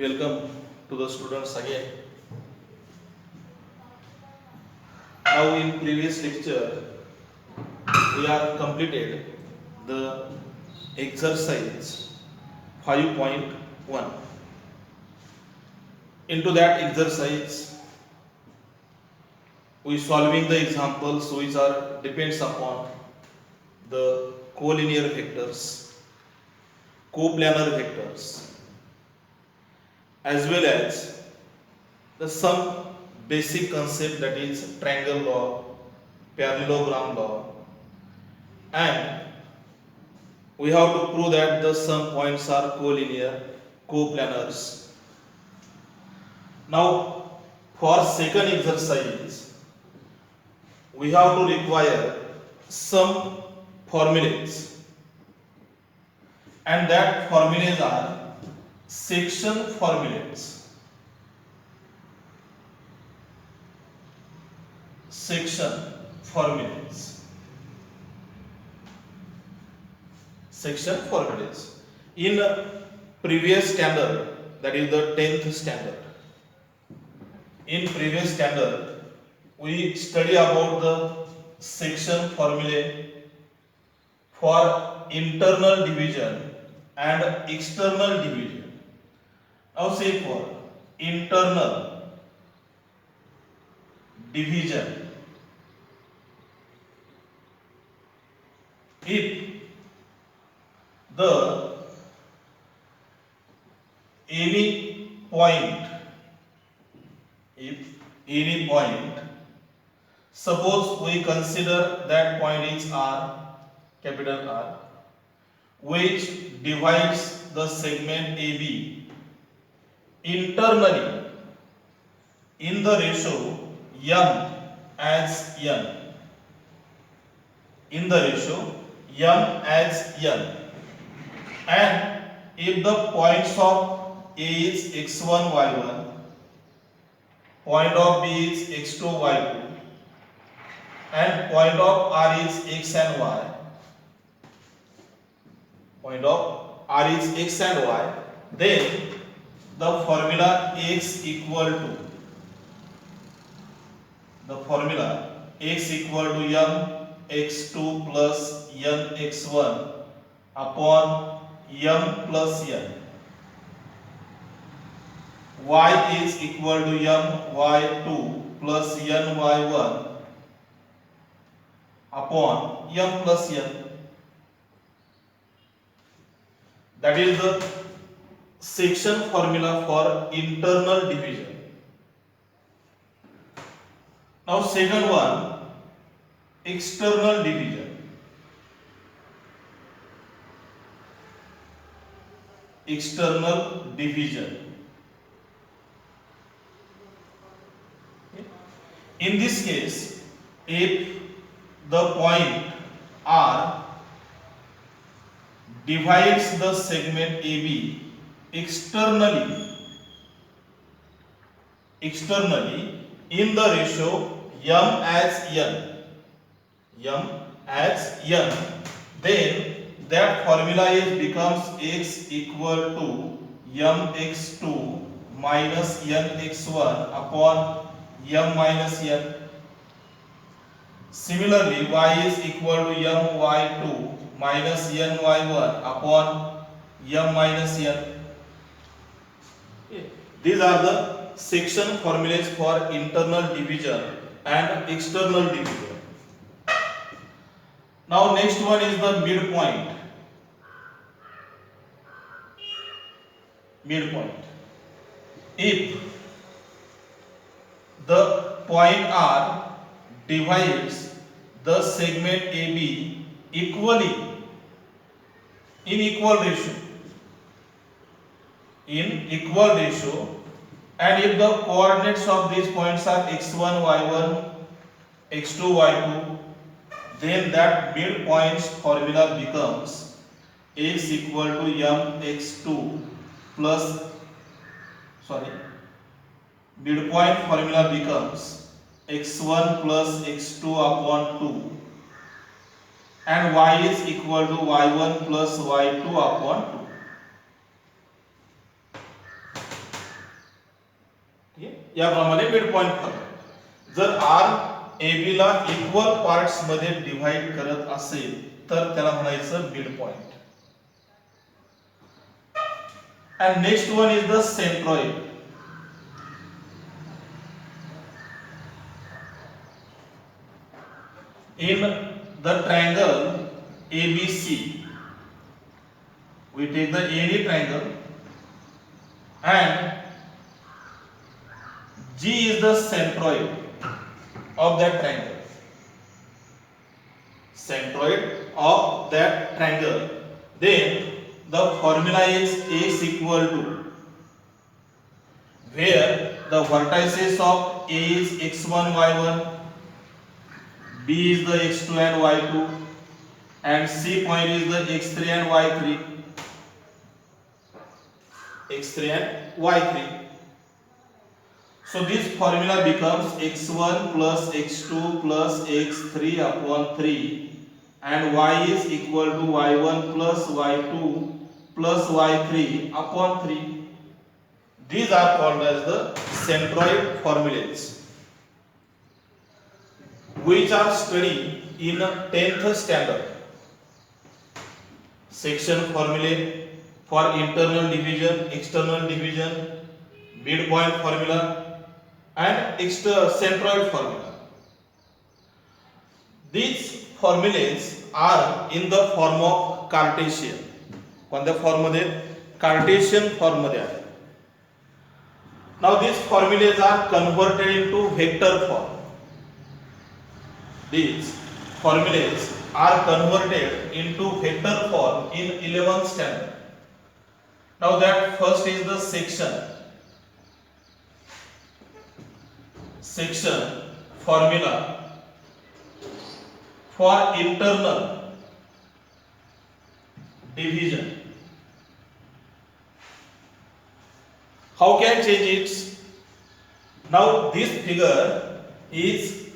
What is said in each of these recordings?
Welcome to the students again. Now in previous lecture we are completed the exercise 5.1. Into that exercise we solving the examples which are depends upon the collinear vectors, coplanar vectors, as well as some basic concept, that is triangle law, parallelogram law, and we have to prove that the some points are collinear, coplanars. Now for second exercise we have to require some formulas, and that formulas are section formulas. Section formulas. Section formulas. In previous standard, that is the 10th standard. In previous standard, we study about the section formulae for internal division and external division. Now say for internal division, if the any point, suppose we consider that point is R, capital R, which divides the segment AB internally in the ratio m as n, in the ratio m as n, and if the points of A is x1 y1, point of B is x2 y2, and point of R is x and y, point of R is x and y, then the formula x equal to m x2 plus n x1 upon m plus n. Y is equal to m y2 plus n y1 upon m plus n. That is the section formula for internal division. Now second one, external division. External division. In this case, if the point R divides the segment AB externally in the ratio m as n, then that formula becomes x equal to mx2 minus nx1 upon m minus n. Similarly, y is equal to my2 minus ny1 upon m minus n. These are the section formulas for internal division and external division. Now next one is the midpoint. If the point R divides the segment AB equally in equal ratio, and if the coordinates of these points are x1 y1 x2 y2, then that midpoint's formula becomes x equal to mx2 plus midpoint formula becomes x1 plus x2 upon 2, and y is equal to y1 plus y2 upon 2. याप्रमाणे mid point formula. जर R A B ला equal parts मध्ये divide करत असेल तर त्याला म्हणायचं mid point. And next one is the centroid. In the triangle ABC, we take the any triangle and G is the centroid of that triangle. Centroid of that triangle. Then the formula is A is equal to, where the vertices of A is x1, y1, B is the x2 and y2, and C point is the x3 and y3, x3 and y3. So this formula becomes x1 plus x2 plus x3 upon 3, and y is equal to y1 plus y2 plus y3 upon 3. These are called as the centroid formulas, which are studied in 10th standard. Section formulae for internal division, external division, midpoint formula and centroid formula. These formulas are in the form of Cartesian. कोणत्या form मध्ये? Cartesian form मध्ये आहे. Now these formulas are converted into vector form. These formulas are converted into vector form in 11th standard. Now that first is the section formula for internal division. How can change it? Now this figure is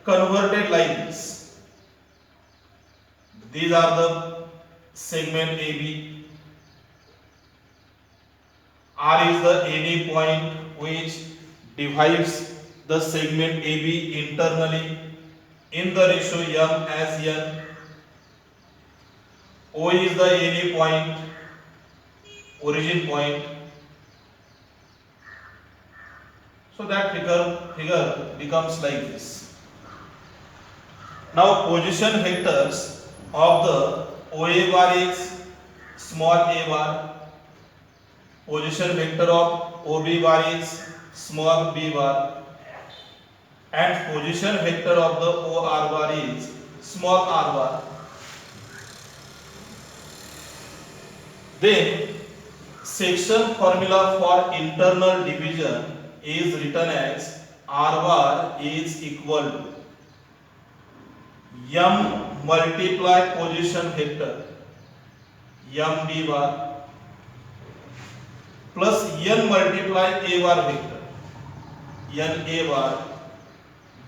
converted like this. These are the segment AB. R is the any point which divides the segment AB internally in the ratio m as n. O is the any point, origin point. So that figure becomes like this. Now position vectors of the OA bar is small a bar, position vector of OB bar is small b bar, and position vector of the OR bar is small r bar. Then section formula for internal division is written as r bar is equal to m multiply position vector m b bar plus n multiply a bar vector n a bar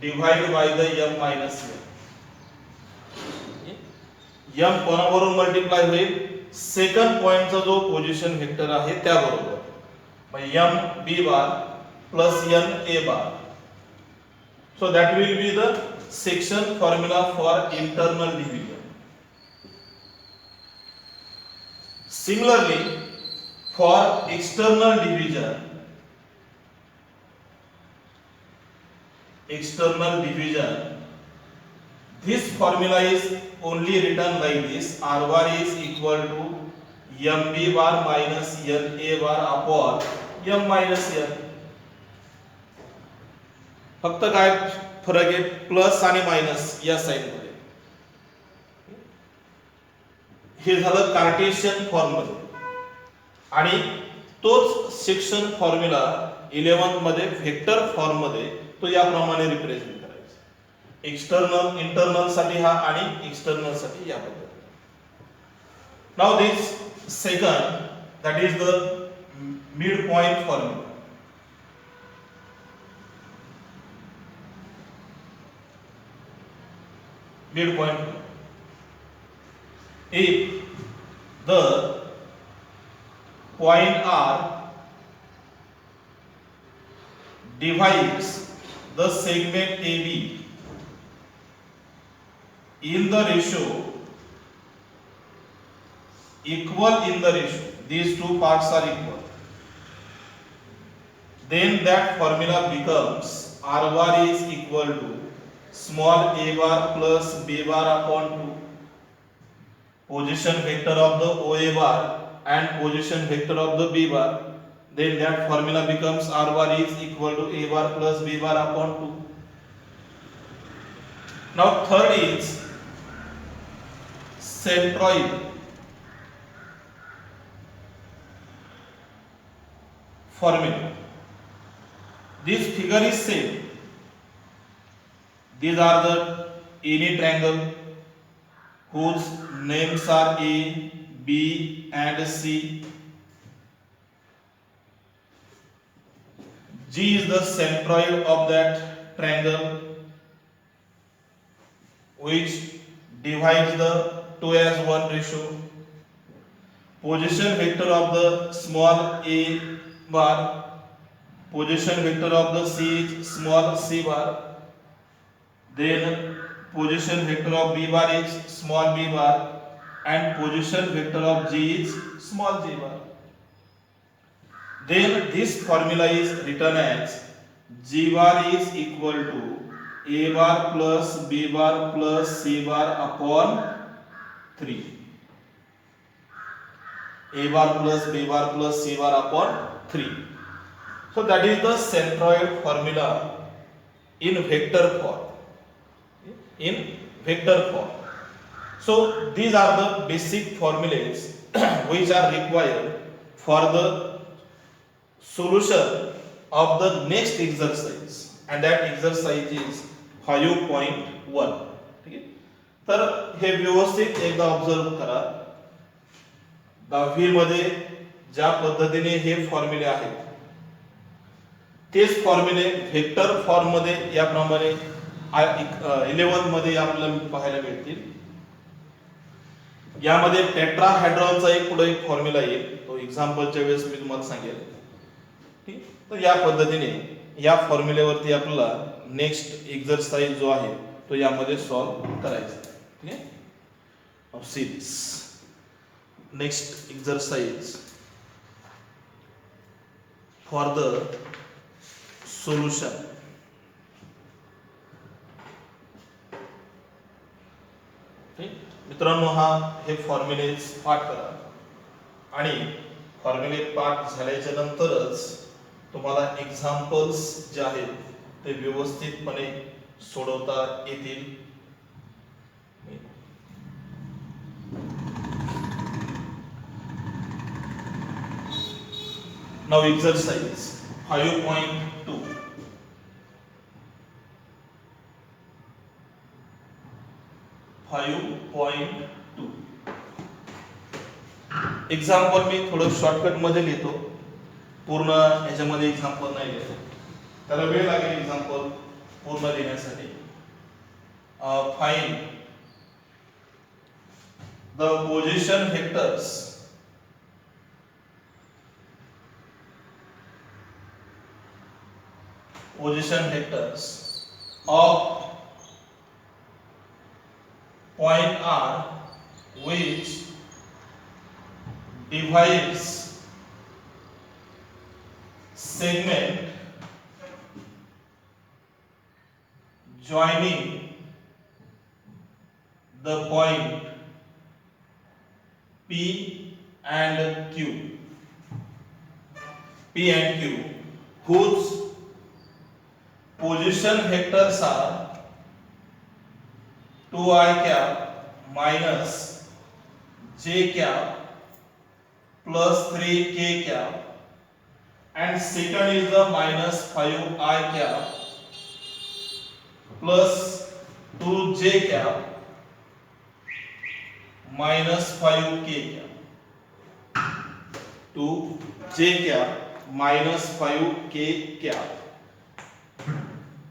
divided by the m minus n. m कोणाबरोबर multiply होईल? Second पॉइंटचा जो position vector आहे त्याबरोबर. मग m b bar plus n a bar. So that will be the section formula for internal division. Similarly, for external division, this formula is only written like this: r bar is equal to m b bar minus n a bar upon m minus n. फक्त काय फरक आहे? Plus आणि minus या side मध्ये. हे झालं Cartesian form मध्ये. आणि तोच सेक्शन फॉर्म्युला 11th मध्ये वेक्टर फॉर्म मध्ये तो याप्रमाणे रिप्रेझेंट करायचा. एक्सटर्नल इंटरनल साठी हा आणि एक्सटर्नल साठी या पद्धतीने. Now this second, that is the midpoint formula. Midpoint. If the point R divides the segment AB in the ratio equal in the ratio, these two parts are equal, then that formula becomes R bar is equal to small a bar plus b bar upon 2 position vector of the OA bar and position vector of the B bar, then that formula becomes R bar is equal to a bar plus b bar upon 2. Now third is centroid formula. This figure is same. These are the any triangle whose names are A, B and C. G is the centroid of that triangle which divides the 2 as 1 ratio. Position vector of the small a bar, position vector of the C is small c bar, then position vector of B bar is small b bar and position vector of G is small g bar. Then this formula is written as G bar is equal to A bar plus B bar plus C bar upon 3. A bar plus B bar plus C bar upon 3. So that is the centroid formula in vector form. In vector form. So these are the basic formulas which are required for the solution of the next exercise, and that exercise is 5.1. ठीक आहे. तर हे व्यवस्थित एकदा observe करा. 10वी मध्ये ज्या पद्धतीने हे फॉर्म्युले आहेत तेच फॉर्म्युले व्हेक्टर फॉर्म मध्ये याप्रमाणे 11 मध्ये आपल्याला पाहायला मिळतील. यामध्ये टेट्राहायड्रॉनचा एक पुढे एक फॉर्म्युला येईल, तो एक्झाम्पलच्या वेळेस मी तुम्हाला सांगेल. ठीक. तर या पद्धतीने या फॉर्म्युलेवरती आपल्याला नेक्स्ट एक्सरसाइज जो आहे तो यामध्ये सॉल्व करायचा. ठीक आहे. Of series next exercise for the solution. मित्रांनो, हा हे फॉर्म्युलेज पाठ करा आणि फॉर्म्युले पाठ झाल्याच्या नंतरच तुम्हाला एक्झाम्पल्स जे आहेत ते व्यवस्थितपणे सोडवता येतील. Now exercise 5.2. एक्झाम्पल मी थोडं शॉर्टकट मध्ये लिहितो, पूर्ण ह्याच्यामध्ये एक्झाम्पल नाही लिहितो, त्याला वेळ लागेल एक्झाम्पल पूर्ण लिहिण्यासाठी. Find the position vectors of point R which divides segment joining the point P and Q whose position vectors are 2i cap minus j cap plus 3k cap, and second is the minus 5i cap plus 2j cap minus 5k cap, 2j cap minus 5k cap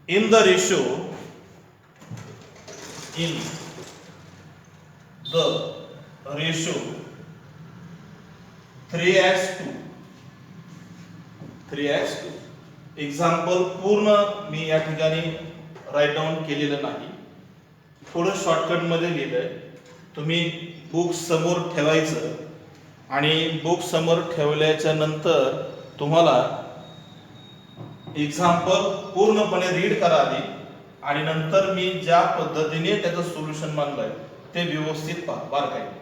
in the ratio 3:2. Example पूर्ण मी या ठिकाणी right down केलेलं नाही, थोडं shortcut मध्ये लिहिलंय. तुम्ही book समोर ठेवायचं आणि बुक समोर ठेवल्याच्या नंतर तुम्हाला एक्झाम्पल पूर्णपणे रीड करा आधी, आणि नंतर मी ज्या पद्धतीने त्याचं सोल्युशन मांडलंय ते व्यवस्थित पहा बारकाईने.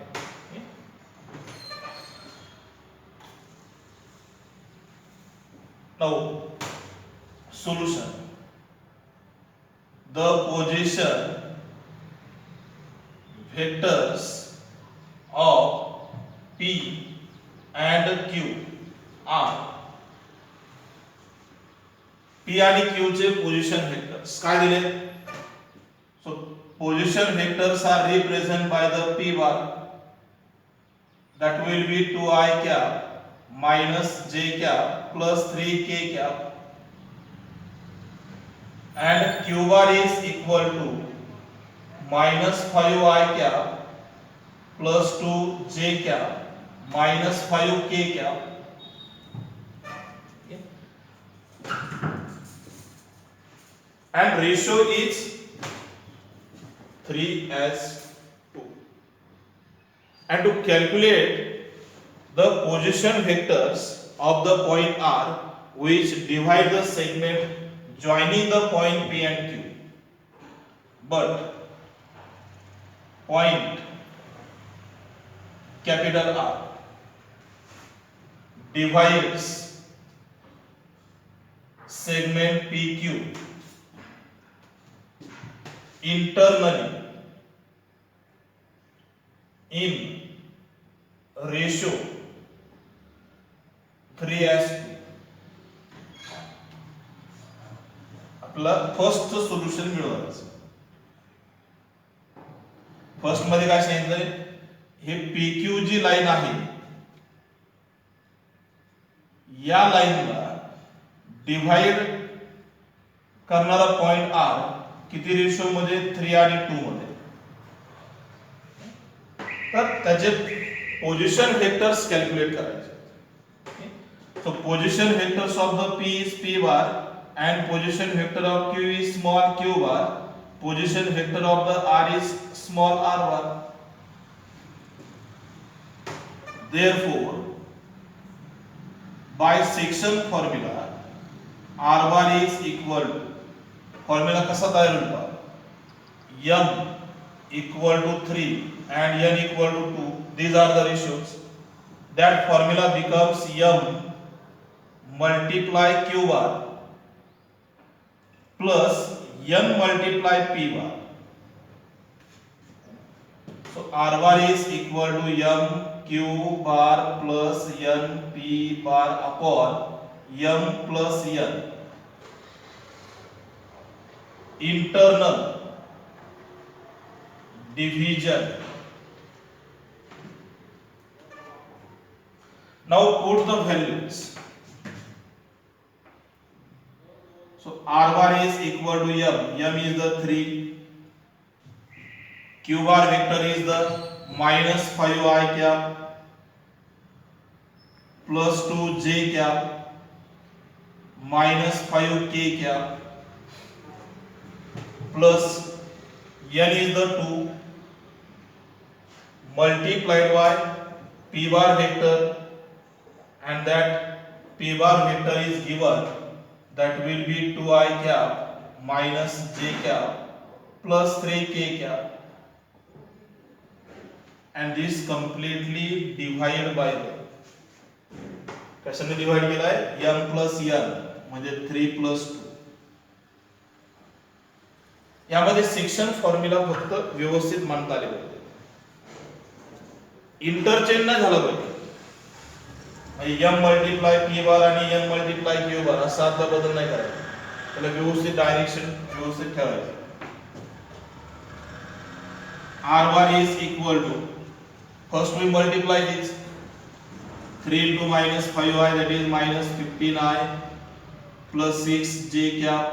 Now, solution. The position vectors of P and Q are P आणि Q चे पोझिशन व्हेक्टर्स काय दिले? So position vectors are represent by the P bar, that will be 2i cap minus j cap plus 3k cap, and q bar is equal to minus 5i cap plus 2j cap minus 5k cap. And ratio is 3:2. And to calculate the position vectors of the point R which divide the segment joining the point P and Q, but point capital R divides segment PQ internally in ratio 3:2. आपला first solution मिळवायचं. First मध्ये काय सांगितलंय, हे PQ जी line आहे या लाईनला divide करणारा point R किती रेशो मध्ये? 3 आणि 2 मध्ये. तर त्याचे पोझिशन व्हेक्टर्स कॅल्क्युलेट करायचे. So position vectors of the P is P bar and position vector of Q is small q bar. Position vector of the R is small r bar. Therefore, by section formula, R bar is equal to, formula कसा तयार होईल? M equal to 3 and N equal to 2. These are the ratios. That formula becomes M multiply q bar plus n multiply p bar. So r bar is equal to m q bar plus n p bar upon m plus n. Internal division. Now put the values. So r bar is equal to m. M is the 3. Q bar vector is the minus 5i cap plus 2j cap minus 5k cap plus n is the 2 multiplied by p bar vector, and that p bar vector is given, that will be 2i cap minus j cap plus 3k cap, and this completely divided by the, कशाने divide केलाय? m plus n म्हणजे 3 plus 2. यामध्ये section formula फक्त व्यवस्थित मांडता आले पाहिजे, interchange न झालं पाहिजे. m मल्टिप्लाय p बार आणि n मल्टिप्लाय q बार असा आता बदल नाही करायचा. त्याला व्यवस्थित डायरेक्शन व्यवस्थित ठेवायचं. r bar is equal to, first we multiply this, 3 into minus 5i, that is minus 15i plus 6j cap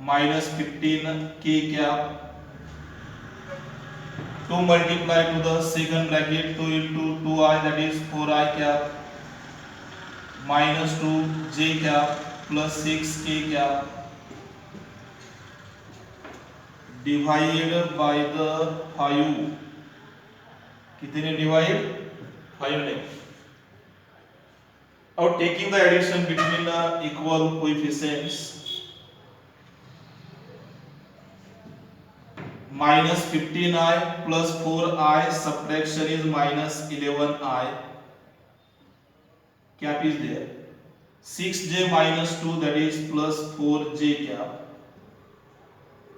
minus 15k cap, to multiply to the second bracket, 2 into 2i, that is 4i cap minus 2j cap plus 6k cap divided by the 5. कितने divide 5 ने. Now taking the addition between the equal coefficients, minus 15i plus 4i subtraction is minus 11i. Cap is there. 6j minus 2 that is plus 4j cap.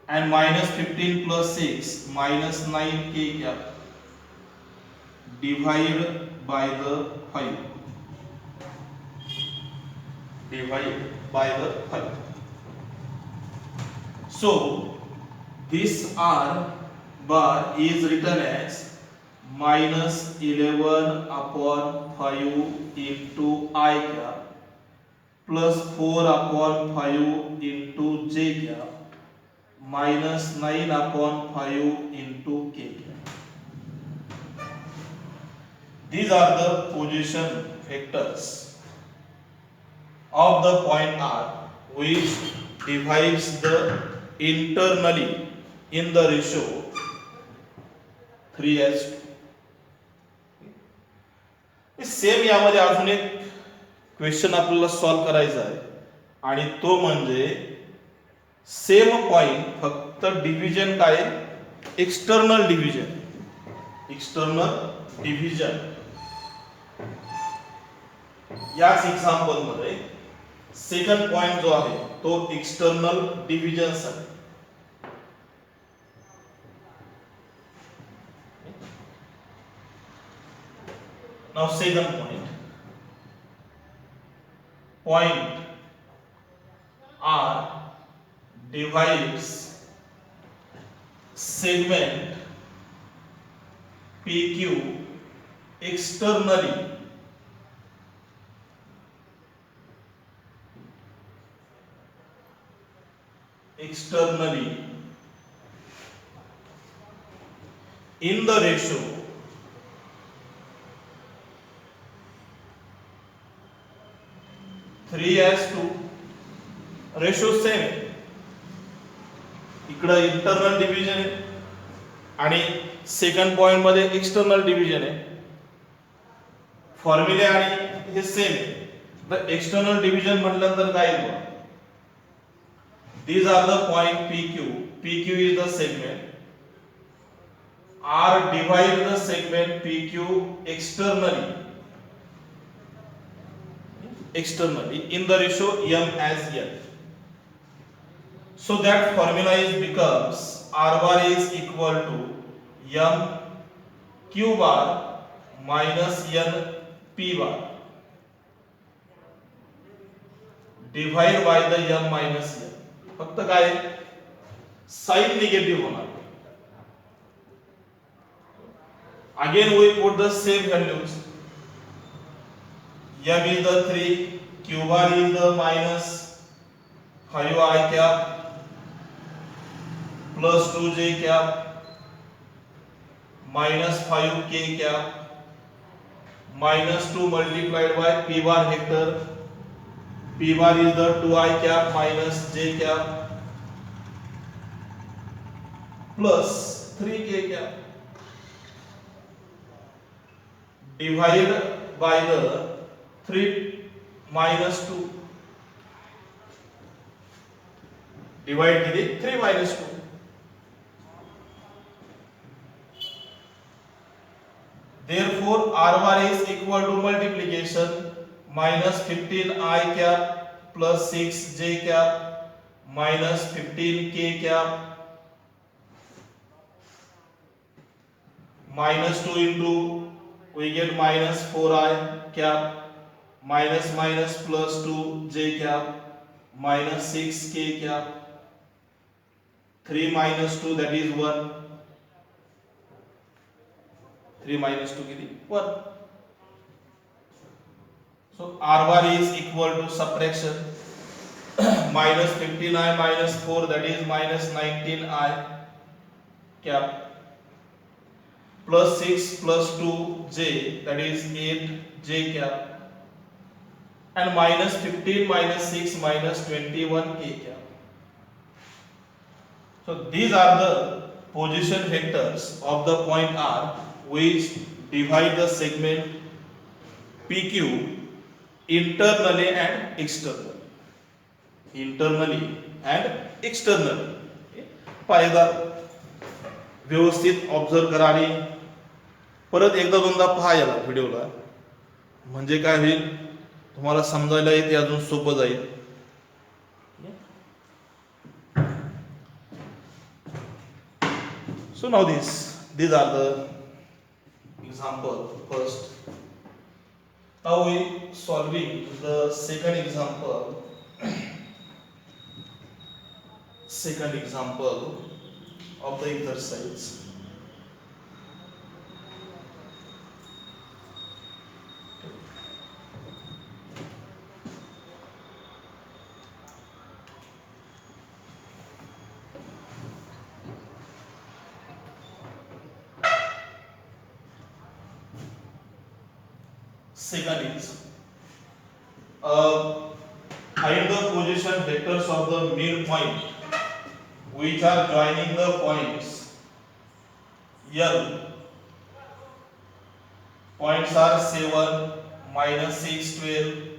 And minus 15 plus 6 minus 9k cap. Divide by the 5. Divide by the 5. So this r bar is written as minus 11 upon 5 into I cap plus 4 upon 5 into j cap minus 9 upon 5 into k cap. These are the position vectors of the point R which divides the internally in the ratio 3:2. Same यामध्ये अजून एक question आपल्याला solve करायचा आहे आणि तो म्हणजे same point फक्त डिव्हिजन काय एक्सटर्नल डिव्हिजन. याच एक्झाम्पल मध्ये सेकंड पॉइंट जो आहे तो एक्सटर्नल डिव्हिजन आहे. Now second point R divides segment PQ externally in the ratio 3:2. Ratio same आहे. इकडे इंटरनल डिव्हिजन आहे आणि सेकंड पॉइंट मध्ये एक्सटर्नल डिव्हिजन आहे. फॉर्म्युले आणि हे सेम आहे. तर एक्सटर्नल डिव्हिजन म्हटल्यानंतर काय येईल? These are the point PQ. PQ is the segment. R divide the segment PQ externally in the ratio m as n. So that formula is becomes R bar is equal to m q bar minus n p bar divide by the m minus n. फक्त काय sign negative होणार. Again we put the same values. M is the 3, Q bar is the minus 5i cap plus 2j cap minus 5k cap minus 2 multiplied by P bar vector. P bar is the 2i cap minus j cap plus 3k cap divided by the 3 minus 2 divide किती 3 minus 2. Therefore R bar is equal to multiplication minus 15i cap plus 6j cap minus 15k cap minus 2 into we get minus 4i cap minus minus plus 2j cap minus 6k cap 3 minus 2 that is 1. 3 minus 2 किती 1. So R bar is equal to subtraction minus 15i minus 4 that is minus 19i cap plus 6 plus 2j that is 8j cap and minus 15 minus 6 minus 21 k cap. So these are the position vectors of the point R which divide the segment PQ internally and externally. Internally and externally. पाहिजे व्यवस्थित observe करा आणि परत एकदा दोनदा पहा याला व्हिडिओला, म्हणजे काय होईल तुम्हाला समजायला येते, अजून सोपं जाईल. So now these are the example first. Now we solving the second example. Second example of the exercise. Second is find the position vectors of the midpoint which are joining the points L. Points are 7, minus 6, 12,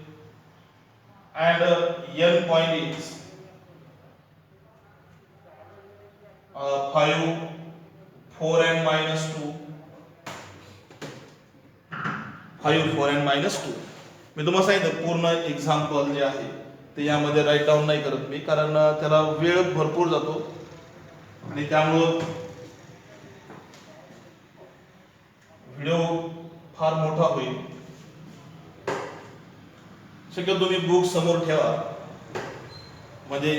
and N point is 5, 4 and minus 2. 5, 4 and minus 2. मी तुम्हाला सांगितलं पूर्ण example जे आहे ते यामध्ये right down नाही करत मी, कारण त्याला वेळ भरपूर जातो आणि त्यामुळं व्हिडिओ फार मोठा होईल. शक्यतो तुम्ही बुक समोर ठेवा, म्हणजे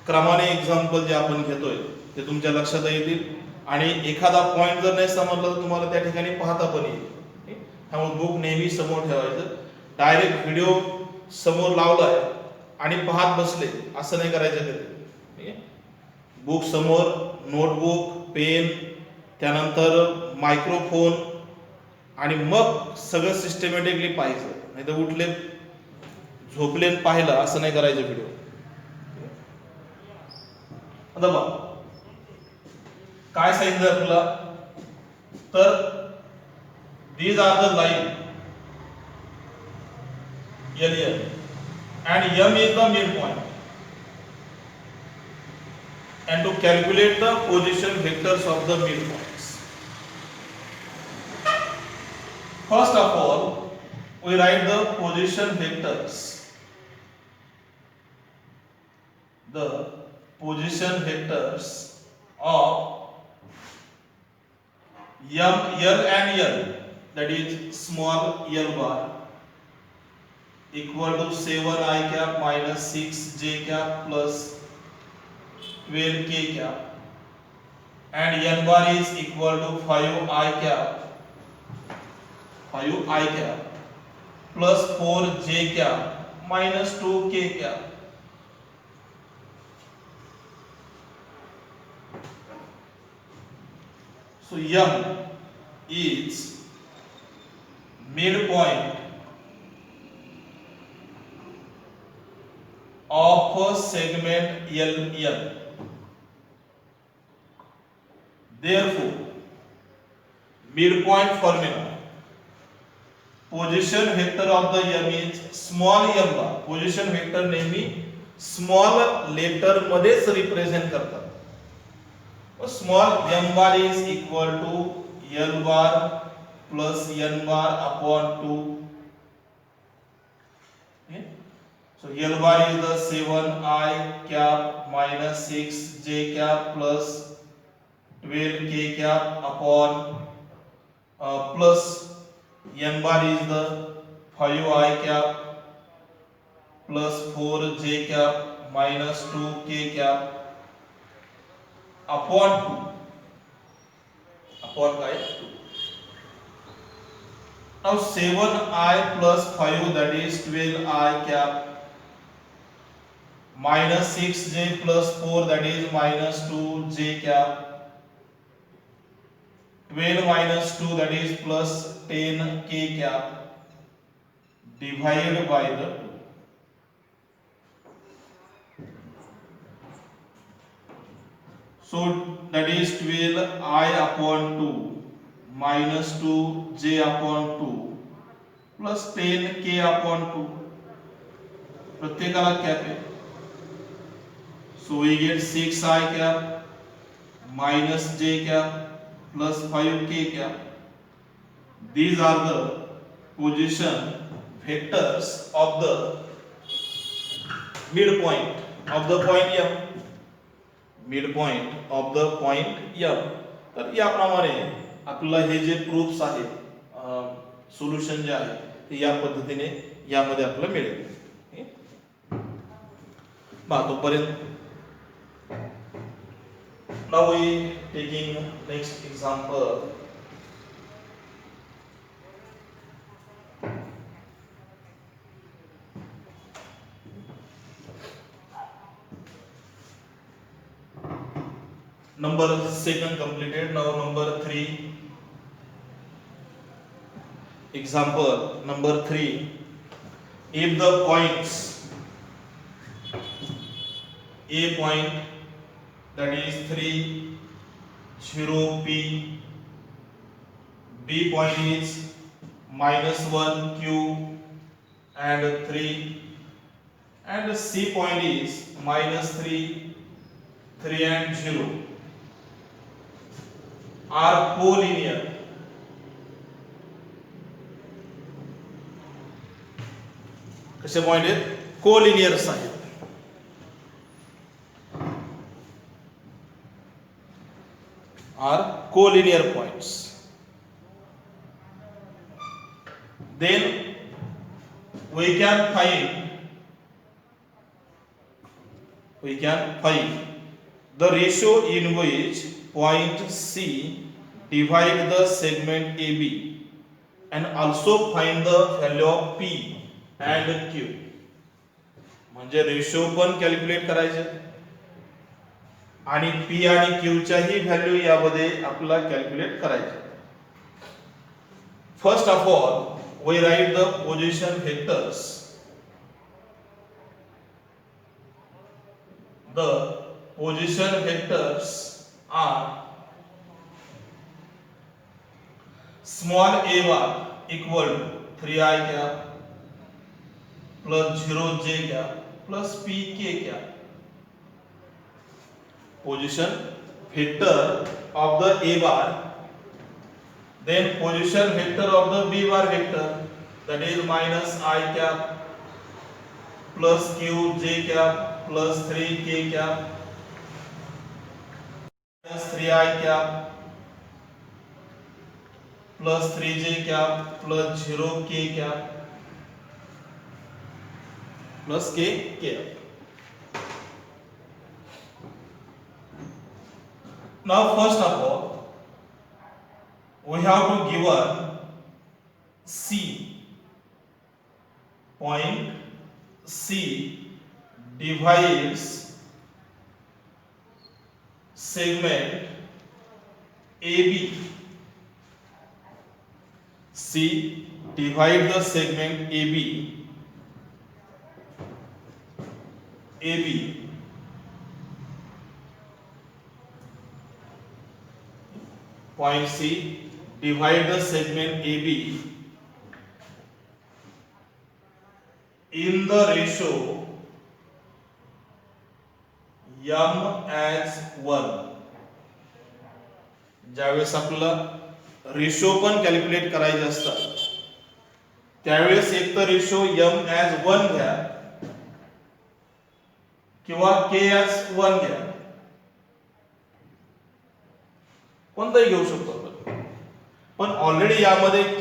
क्रमाने एक्झाम्पल जे आपण घेतोय ते तुमच्या लक्षात येतील आणि एखादा पॉइंट जर नाही समजला तर तुम्हाला त्या ठिकाणी पाहता पण येईल. त्यामुळे बुक नेहमी समोर ठेवायचं. डायरेक्ट व्हिडिओ समोर लावलाय आणि पाहत बसले असं नाही करायचं कधी. बुक समोर, नोटबुक, पेन, त्यानंतर मायक्रोफोन आणि मग सगळं सिस्टमॅटिकली पाहायचं. नाही तर उठले झोपले पाहिलं असं नाही करायचं व्हिडिओ. आता बघ काय सांगितलं तुला, तर these are the line LL and M is the midpoint, and to calculate the position vectors of the midpoints, first of all we write the position vectors. The position vectors of M, L and L, that is small L bar equal to 7 I cap minus 6 J cap plus 12 K cap, and N bar is equal to 5 I cap plus 4 J cap minus 2 K cap. So M is midpoint of a segment LL. Therefore, midpoint formula, position vector of the M is small m bar. Position vector नेहमी small letter मध्येच represent करतात. Small m bar is equal to L bar plus N bar upon 2. Okay? So L bar is the 7 I cap minus 6 J cap plus 12 K cap upon plus N bar is the 5 I cap plus 4 J cap minus 2 K cap upon 2. Upon 2. Now 7I plus 5, that is 12I cap minus 6J plus 4, that is minus 2J cap, 12 minus 2, that is plus 10K cap, divided by the 2. So that is 12 I upon 2 minus 2 j upon 2 plus 10 k upon 2. प्रत्येकाला cap आहे. So we get 6 I cap minus j cap plus 5 k cap. These are the position vectors of the midpoint of the point M. Midpoint of the point M. तर याप्रमाणे आपल्याला हे जे proofs आहेत solution जे आहे ते या पद्धतीने यामध्ये आपल्याला मिळेल. तोपर्यंत now we taking next example. Number second completed. Now number 3. Example number 3. If the points A point, that is 3 0 P, B point is minus 1 Q and 3, and C point is minus 3 3 and 0 are collinear. कसे point आहेत? कोलिनियर्स आहेत. Are collinear points. Then we can find the ratio in which point C divide the segment AB, and also find the value of P and Q. म्हणजे ratio पण calculate करायचे आणि P आणि Q च्याही value यामध्ये आपल्याला calculate करायचे. First of all we write the position vectors. The position vectors are small a bar equal to 3i cap plus 0j cap plus pk cap. Position vector of the a bar, then position vector of the b bar vector, that is minus I cap plus q j cap plus 3k cap minus 3i cap plus 3j cap plus 0k cap plus k cap. Now first of all we have to given C point C divides segment AB. C divide the segment AB. Point C divide the segment AB in the ratio M as 1. ज्यावेळेस आपल्याला ratio पण calculate करायचे असतात त्यावेळेस एक तर ratio M as 1 घ्या किंवा K as 1 घ्या, कोणताही घेऊ शकतो आपण. पण ऑलरेडी यामध्ये K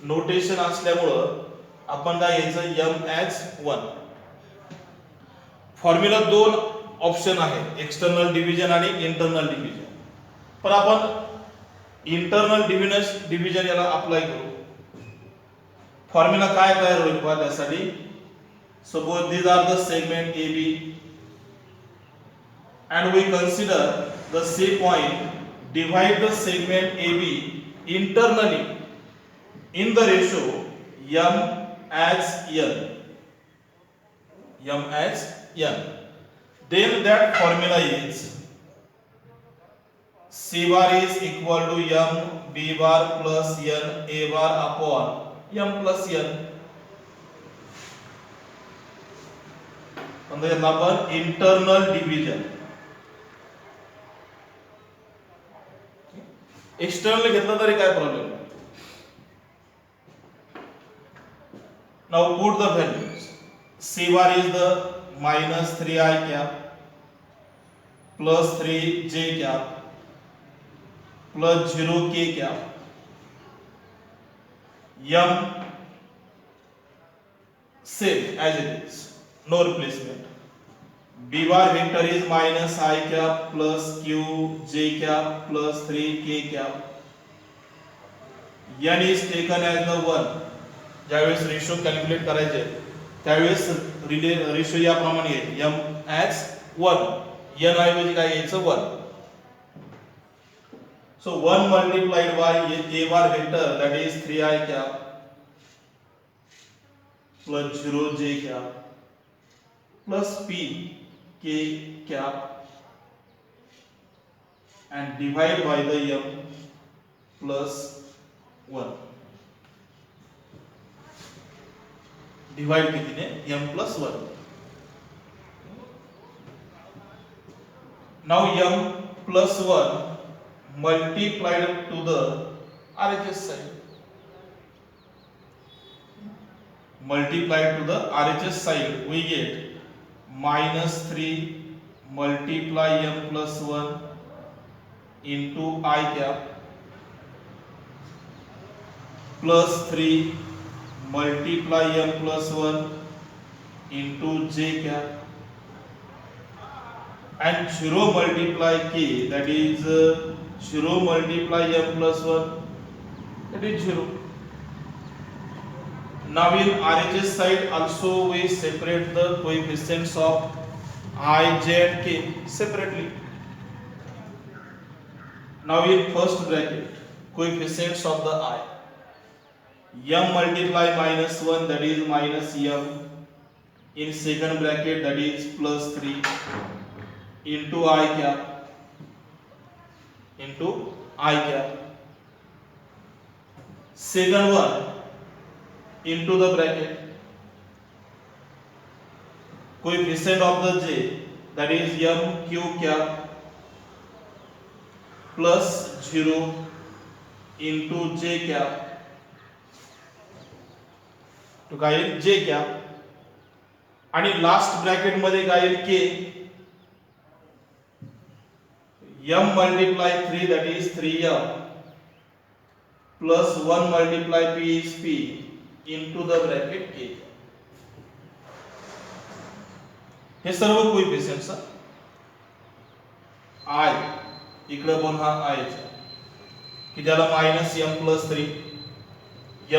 नोटेशन असल्यामुळं आपण काय घ्यायचं M as 1. फॉर्म्युला दोन ऑप्शन आहेत, एक्सटर्नल डिव्हिजन आणि इंटरनल डिव्हिजन. पण आपण इंटरनल डिव्हिजन याला अप्लाय करू. फॉर्म्युला काय तयार होईल पहा त्यासाठी. Suppose these are the segment AB and we consider the C point divide the segment AB internally in the ratio M as N. M as N. Then that formula is C bar is equal to m b bar plus n a bar upon m plus n. म्हणजे याला आपण internal division. External घेतलं तरी काय problem नाही. Now put the values. C bar is the minus 3i cap plus 3j cap plus 0k cap. M same as it is, no replacement. B bar vector is minus I cap plus q j cap plus 3k cap. N is taken as the 1. ज्यावेळेस ratio calculate करायचे त्यावेळेस ratio याप्रमाणे येईल m as 1. n ऐवजी काय यायचं 1. So 1 multiplied by a bar vector, that is 3i cap plus 0j cap plus p k cap and divide by the m plus 1. Divide कितीने m plus 1. Now m plus 1 multiplied to the RHS side. Multiplied to the RHS side, we get minus 3 multiply m plus 1 into I cap plus 3 multiply m plus 1 into j cap and 0 multiply k, that is 0 multiply m plus 1, that is 0. Now in RHS side also we separate the coefficients of I, j and k separately. Now in first bracket coefficients of the I, m multiply minus 1, that is minus m. In second bracket, that is plus 3 into I cap. Second one into the bracket coefficient of the j, that is m q cap plus 0 into j cap to काय येईल j cap. आणि last bracket मध्ये काय येईल k, m multiply 3, that is 3m plus 1 multiply p is p into the bracket k. हे सर्व coefficients I इकडे पण हा I की त्याला minus m plus 3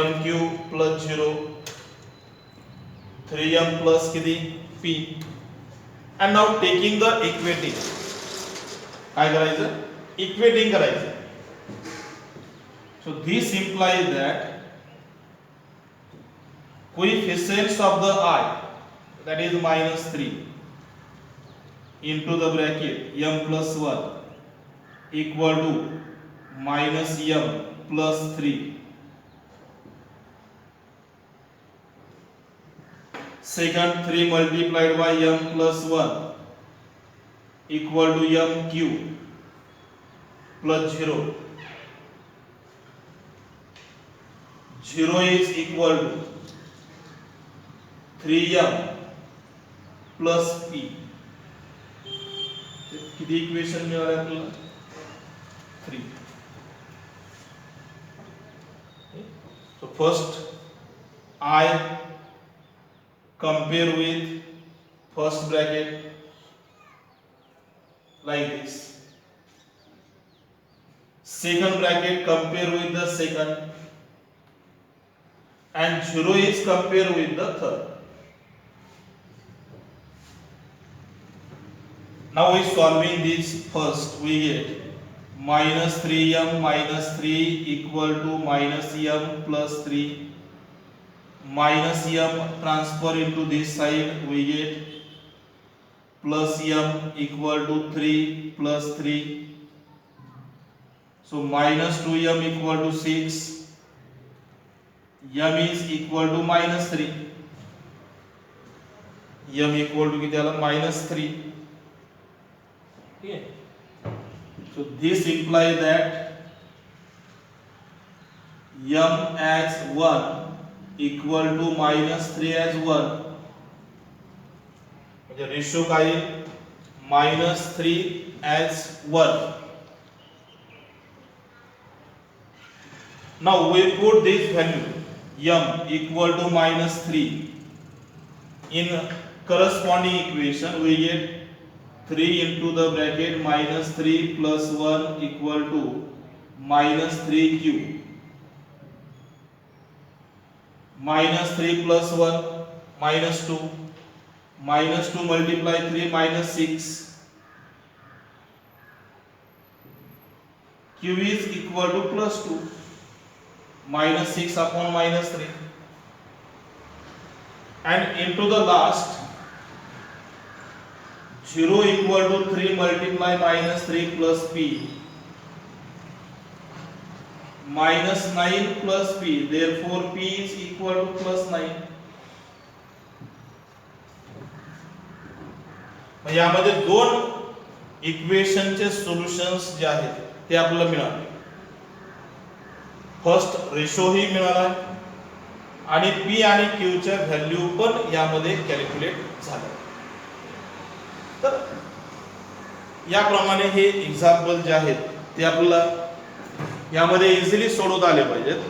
m cube plus 0 3m plus किती p. and now taking the equating, काय करायचं इक्वेटिंग करायचं. so this implies that coefficients of the I, that is minus 3 into the bracket m plus 1 equal to minus m plus 3. Second 3 multiplied by m plus 1 equal to m cube plus 0. 0 is equal to 3m plus p. किती equation मिळाले आपल्याला 3. So first I compare with first bracket like this. Second bracket compare with the second, and 0 is compare with the third. Now we solving this first, we get minus 3m minus 3 equal to minus m plus 3. Minus m transfer into this side, we get plus m equal to 3 plus 3. So minus 2m equal to 6, m is equal to minus 3, m equal to किती आला minus 3. Okay. So this implies that m as 1 equal to minus 3 as 1. म्हणजे ratio काय minus 3 as 1. Now we put this value m equal to minus 3 in corresponding equation. We get 3 into the bracket minus 3 plus 1 equal to minus 3 cube. Minus 3 plus 1 minus 2. Minus 2 multiply 3 minus 6. Q is equal to plus 2. Minus 6 upon minus 3. And into the last 0 equal to 3 multiply minus 3 plus p. Minus 9 plus p. Therefore p is equal to plus 9. यामध्ये दोन इक्वेशनचे solutions जे आहेत ते आपल्याला मिळाले. First ratio ही मिळाला आणि P आणि क्यू च्या व्हॅल्यू पण यामध्ये कॅल्क्युलेट झाल्या. तर याप्रमाणे हे एक्झाम्पल जे आहेत ते आपल्याला यामध्ये इझिली सोडवता आले पाहिजेत.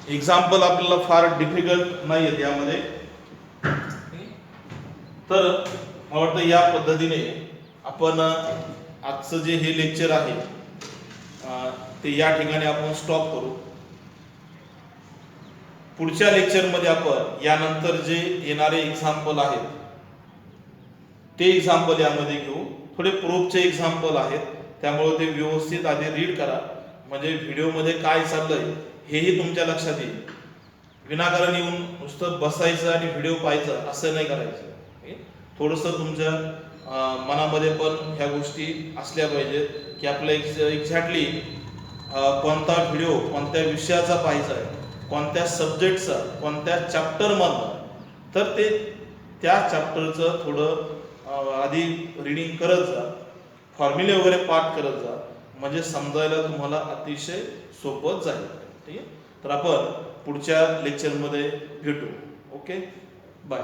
एक्झाम्पल आपल्याला फार डिफिकल्ट नाही आहेत यामध्ये. तर मला वाटतं या पद्धतीने आपण आजचं जे हे लेक्चर आहे ते या ठिकाणी आपण स्टॉप करू. पुढच्या लेक्चरमध्ये आपण यानंतर जे येणारे एक्झाम्पल आहेत ते एक्झाम्पल यामध्ये घेऊ. थोडे प्रूफचे एक्झाम्पल आहेत त्यामुळे ते व्यवस्थित आधी रीड करा म्हणजे व्हिडिओमध्ये काय चाललंय हेही तुमच्या लक्षात येईल. विनाकारण येऊन नुसतं बसायचं आणि व्हिडिओ पाहायचं असं नाही करायचं. थोडंसं तुमच्या मनामध्ये पण ह्या गोष्टी असल्या पाहिजेत की आपल्याला एक्झॅक्टली कोणता व्हिडिओ कोणत्या विषयाचा पाहायचा आहे, कोणत्या सब्जेक्टचा, कोणत्या चॅप्टरमधला. तर ते त्या चॅप्टरचं थोडं आधी रीडिंग करत जा, फॉर्म्युले वगैरे पाठ करत जा म्हणजे समजायला तुम्हाला अतिशय सोपं जाईल. ठीक आहे. तर आपण पुढच्या लेक्चरमध्ये भेटू. Okay, bye.